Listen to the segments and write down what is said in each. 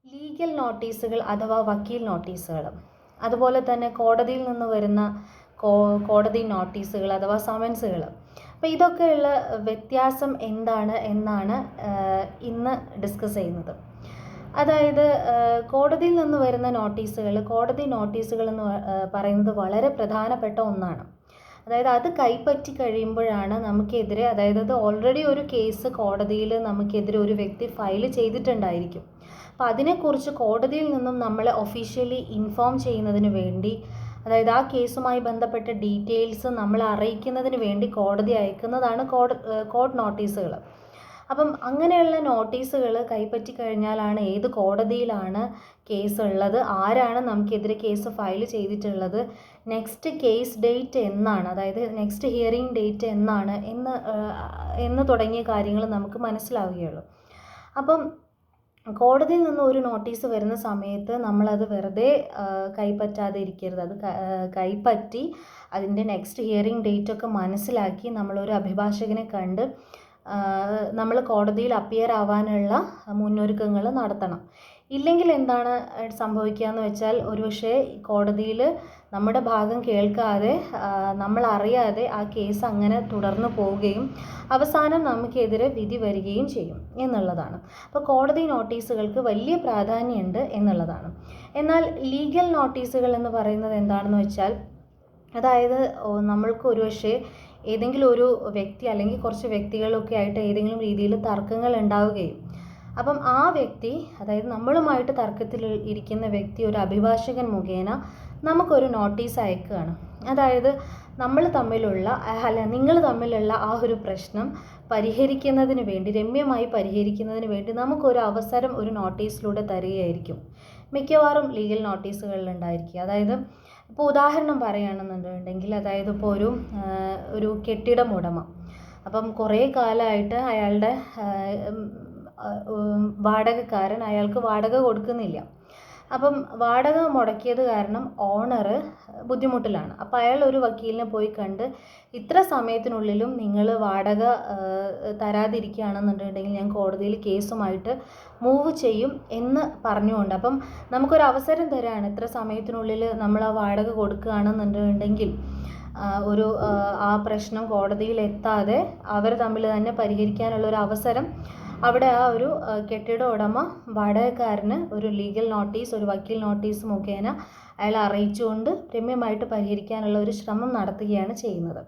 Legal നോട്ടീസുകൾ അഥവാ വക്കീൽ നോട്ടീസുകൾ, അതുപോലെ തന്നെ കോടതിയിൽ നിന്ന് വരുന്ന കോടതി നോട്ടീസുകൾ അഥവാ സമൻസുകൾ. അപ്പോൾ ഇതൊക്കെയുള്ള വ്യത്യാസം എന്താണ് എന്നാണ് ഇന്ന് ഡിസ്കസ് ചെയ്യുന്നത്. അതായത് കോടതിയിൽ നിന്ന് വരുന്ന നോട്ടീസുകൾ, കോടതി നോട്ടീസുകൾ എന്ന് പറയുന്നത് വളരെ പ്രധാനപ്പെട്ട ഒന്നാണ്. അതായത് അത് കൈപ്പറ്റി കഴിയുമ്പോഴാണ് നമുക്കെതിരെ, അതായത് അത് ഓൾറെഡി ഒരു കേസ് കോടതിയിൽ നമുക്കെതിരെ ഒരു വ്യക്തി ഫയൽ ചെയ്തിട്ടുണ്ടായിരിക്കും. അപ്പോൾ അതിനെക്കുറിച്ച് കോടതിയിൽ നിന്നും നമ്മളെ ഒഫീഷ്യലി ഇൻഫോം ചെയ്യുന്നതിന് വേണ്ടി, അതായത് ആ കേസുമായി ബന്ധപ്പെട്ട ഡീറ്റെയിൽസ് നമ്മളെ അറിയിക്കുന്നതിന് വേണ്ടി കോടതി അയക്കുന്നതാണ് കോർട്ട് നോട്ടീസുകൾ. അപ്പം അങ്ങനെയുള്ള നോട്ടീസുകൾ കൈപ്പറ്റി കഴിഞ്ഞാലാണ് ഏത് കോടതിയിലാണ് കേസ് ഉള്ളത്, ആരാണ് നമുക്കെതിരെ കേസ് ഫയൽ ചെയ്തിട്ടുള്ളത്, നെക്സ്റ്റ് കേസ് ഡേറ്റ് എന്നാണ്, അതായത് നെക്സ്റ്റ് ഹിയറിംഗ് ഡേറ്റ് എന്നാണ് എന്ന് തുടങ്ങിയ കാര്യങ്ങൾ നമുക്ക് മനസ്സിലാവുകയുള്ളൂ. അപ്പം കോടതിയിൽ നിന്ന് ഒരു നോട്ടീസ് വരുന്ന സമയത്ത് നമ്മളത് വെറുതെ കൈപ്പറ്റാതെ ഇരിക്കരുത്. അത് കൈപ്പറ്റി അതിൻ്റെ നെക്സ്റ്റ് ഹിയറിംഗ് ഡേറ്റൊക്കെ മനസ്സിലാക്കി നമ്മളൊരു അഭിഭാഷകനെ കണ്ട് നമ്മൾ കോടതിയിൽ അപ്പിയർ ആവാനുള്ള മുന്നൊരുക്കങ്ങൾ നടത്തണം. ഇല്ലെങ്കിൽ എന്താണ് സംഭവിക്കുക എന്ന് വെച്ചാൽ, ഒരുപക്ഷെ കോടതിയിൽ നമ്മുടെ ഭാഗം കേൾക്കാതെ നമ്മളറിയാതെ ആ കേസ് അങ്ങനെ തുടർന്നു പോവുകയും അവസാനം നമുക്കെതിരെ വിധി വരികയും ചെയ്യും എന്നുള്ളതാണ്. അപ്പോൾ കോടതി നോട്ടീസുകൾക്ക് വലിയ പ്രാധാന്യമുണ്ട് എന്നുള്ളതാണ്. എന്നാൽ ലീഗൽ നോട്ടീസുകൾ എന്ന് പറയുന്നത് എന്താണെന്ന് വെച്ചാൽ, അതായത് നമ്മൾക്ക് ഒരുപക്ഷെ ഏതെങ്കിലും ഒരു വ്യക്തി അല്ലെങ്കിൽ കുറച്ച് വ്യക്തികളൊക്കെ ആയിട്ട് ഏതെങ്കിലും രീതിയിൽ തർക്കങ്ങൾ ഉണ്ടാവുകയും, അപ്പം ആ വ്യക്തി, അതായത് നമ്മളുമായിട്ട് തർക്കത്തിൽ ഇരിക്കുന്ന വ്യക്തി ഒരു അഭിഭാഷകൻ മുഖേന നമുക്കൊരു നോട്ടീസ് അയക്കുകയാണ്. അതായത് നിങ്ങൾ തമ്മിലുള്ള ആ ഒരു പ്രശ്നം പരിഹരിക്കുന്നതിന് വേണ്ടി, രമ്യമായി പരിഹരിക്കുന്നതിന് വേണ്ടി നമുക്കൊരു അവസരം ഒരു നോട്ടീസിലൂടെ തരികയായിരിക്കും മിക്കവാറും ലീഗൽ നോട്ടീസുകളിൽ ഉണ്ടായിരിക്കുക. അതായത് ഇപ്പോൾ ഉദാഹരണം പറയുകയാണെന്നുണ്ടെങ്കിൽ, അതായത് ഇപ്പോൾ ഒരു കെട്ടിടം ഉടമ, അപ്പം കുറേ കാലമായിട്ട് അയാളുടെ വാടകക്കാരൻ അയാൾക്ക് വാടക കൊടുക്കുന്നില്ല. അപ്പം വാടക മുടക്കിയത് കാരണം ഓണർ ബുദ്ധിമുട്ടിലാണ്. അപ്പോൾ അയാൾ ഒരു വക്കീലിനെ പോയി കണ്ട്, ഇത്ര സമയത്തിനുള്ളിലും നിങ്ങൾ വാടക തരാതിരിക്കുകയാണെന്നുണ്ടെങ്കിൽ ഞാൻ കോടതിയിൽ കേസുമായിട്ട് മൂവ് ചെയ്യും എന്ന് പറഞ്ഞുകൊണ്ട്, അപ്പം നമുക്കൊരു അവസരം തരാണ്, ഇത്ര സമയത്തിനുള്ളിൽ നമ്മൾ ആ വാടക കൊടുക്കുകയാണെന്നുണ്ടെങ്കിൽ ആ പ്രശ്നം കോടതിയിൽ എത്താതെ അവർ തമ്മിൽ തന്നെ പരിഹരിക്കാനുള്ളൊരു അവസരം അവിടെ ആ ഒരു കെട്ടിട ഉടമ വാടകക്കാരന് ഒരു ലീഗൽ നോട്ടീസ്, ഒരു വക്കീൽ നോട്ടീസ് മുഖേന അയാൾ അറിയിച്ചുകൊണ്ട് രമ്യമായിട്ട് പരിഹരിക്കാനുള്ള ഒരു ശ്രമം നടത്തുകയാണ് ചെയ്യുന്നത്.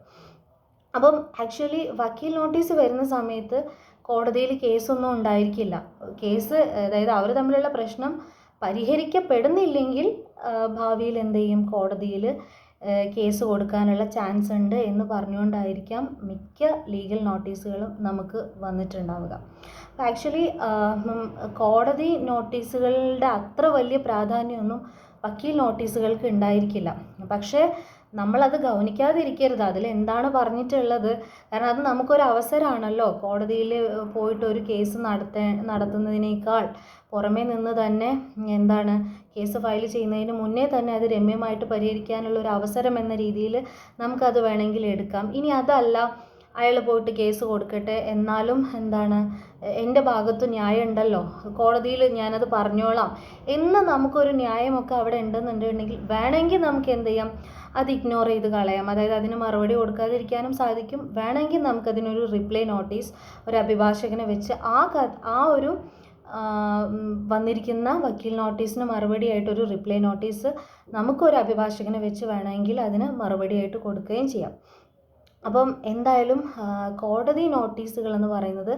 അപ്പം ആക്ച്വലി വക്കീൽ നോട്ടീസ് വരുന്ന സമയത്ത് കോടതിയിൽ കേസൊന്നും ഉണ്ടായിരിക്കില്ല. അതായത് അവർ തമ്മിലുള്ള പ്രശ്നം പരിഹരിക്കപ്പെടുന്നില്ലെങ്കിൽ ഭാവിയിൽ എന്ത് ചെയ്യും, കോടതിയിൽ കേസ് കൊടുക്കാനുള്ള ചാൻസ് ഉണ്ട് എന്ന് പറഞ്ഞുകൊണ്ടായിരിക്കാം മിക്ക ലീഗൽ നോട്ടീസുകളും നമുക്ക് വന്നിട്ടുണ്ടാവുക. അപ്പോൾ ആക്ച്വലി കോടതി നോട്ടീസുകളുടെ അത്ര വലിയ പ്രാധാന്യമൊന്നും വക്കീൽ നോട്ടീസുകൾക്ക് ഉണ്ടായിരിക്കില്ല. പക്ഷേ നമ്മളത് ഗൗനിക്കാതിരിക്കരുത്, അതിൽ എന്താണ് പറഞ്ഞിട്ടുള്ളത്. കാരണം അത് നമുക്കൊരു അവസരമാണല്ലോ. കോടതിയിൽ പോയിട്ട് ഒരു കേസ് നടത്തുന്നതിനേക്കാൾ പുറമേ നിന്ന് തന്നെ കേസ് ഫയൽ ചെയ്യുന്നതിന് മുന്നേ തന്നെ അത് രമ്യമായിട്ട് പരിഹരിക്കാനുള്ള ഒരു അവസരം എന്ന രീതിയിൽ നമുക്കത് വേണമെങ്കിൽ എടുക്കാം. ഇനി അതല്ല, അയാൾ പോയിട്ട് കേസ് കൊടുക്കട്ടെ, എന്നാലും എൻ്റെ ഭാഗത്ത് ന്യായം ഉണ്ടല്ലോ, കോടതിയിൽ ഞാനത് പറഞ്ഞോളാം എന്ന് നമുക്കൊരു ന്യായമൊക്കെ അവിടെ ഉണ്ടെന്നുണ്ടെങ്കിൽ വേണമെങ്കിൽ നമുക്ക് എന്ത് ചെയ്യാം, അത് ഇഗ്നോർ ചെയ്ത് കളയാം. അതായത് അതിന് മറുപടി കൊടുക്കാതിരിക്കാനും സാധിക്കും. വേണമെങ്കിൽ നമുക്കതിനൊരു റിപ്ലൈ നോട്ടീസ് ഒരു അഭിഭാഷകനെ വെച്ച് ആ ഒരു വന്നിരിക്കുന്ന വക്കീൽ നോട്ടീസിന് മറുപടിയായിട്ടൊരു റിപ്ലൈ നോട്ടീസ് നമുക്കൊരു അഭിഭാഷകനെ വെച്ച് വേണമെങ്കിൽ അതിന് മറുപടിയായിട്ട് കൊടുക്കുകയും ചെയ്യാം. അപ്പം എന്തായാലും കോടതി നോട്ടീസുകൾ എന്ന് പറയുന്നത്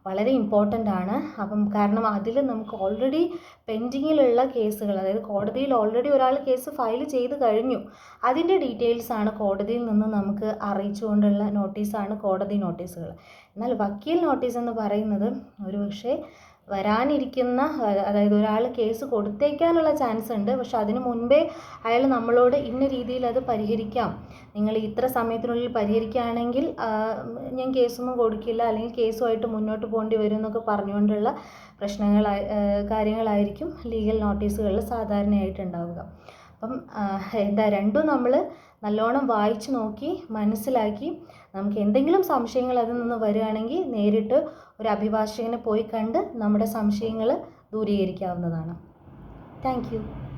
വളരെ ഇമ്പോർട്ടൻ്റ് ആണ്. അപ്പം കാരണം അതിൽ നമുക്ക് ഓൾറെഡി പെൻഡിങ്ങിലുള്ള കേസുകൾ, അതായത് കോടതിയിൽ ഓൾറെഡി ഒരാൾ കേസ് ഫയൽ ചെയ്ത് കഴിഞ്ഞു, അതിൻ്റെ ഡീറ്റെയിൽസാണ് കോടതിയിൽ നിന്ന് നമുക്ക് അറിയിച്ചുകൊണ്ടുള്ള നോട്ടീസാണ് കോടതി നോട്ടീസുകൾ. എന്നാൽ വക്കീൽ നോട്ടീസ് എന്ന് പറയുന്നത് ഒരുപക്ഷെ വരാനിരിക്കുന്ന, അതായത് ഒരാൾ കേസ് കൊടുത്തേക്കാനുള്ള ചാൻസ് ഉണ്ട്, പക്ഷെ അതിന് മുൻപേ അയാൾ നമ്മളോട് ഇന്ന രീതിയിൽ അത് പരിഹരിക്കാം, നിങ്ങൾ ഇത്ര സമയത്തിനുള്ളിൽ പരിഹരിക്കുകയാണെങ്കിൽ ഞാൻ കേസൊന്നും കൊടുക്കില്ല, അല്ലെങ്കിൽ കേസുമായിട്ട് മുന്നോട്ട് പോകേണ്ടി വരും എന്നൊക്കെ പറഞ്ഞുകൊണ്ടുള്ള കാര്യങ്ങളായിരിക്കും ലീഗൽ നോട്ടീസുകളിൽ സാധാരണയായിട്ടുണ്ടാവുക. അപ്പം രണ്ടും നമ്മൾ നല്ലോണം വായിച്ച് നോക്കി മനസ്സിലാക്കി, നമുക്ക് എന്തെങ്കിലും സംശയങ്ങൾ അതിൽ നിന്ന് വരികയാണെങ്കിൽ നേരിട്ട് ഒരു അഭിഭാഷകനെ പോയി കണ്ട് നമ്മുടെ സംശയങ്ങൾ ദൂരീകരിക്കാവുന്നതാണ്. Thank you.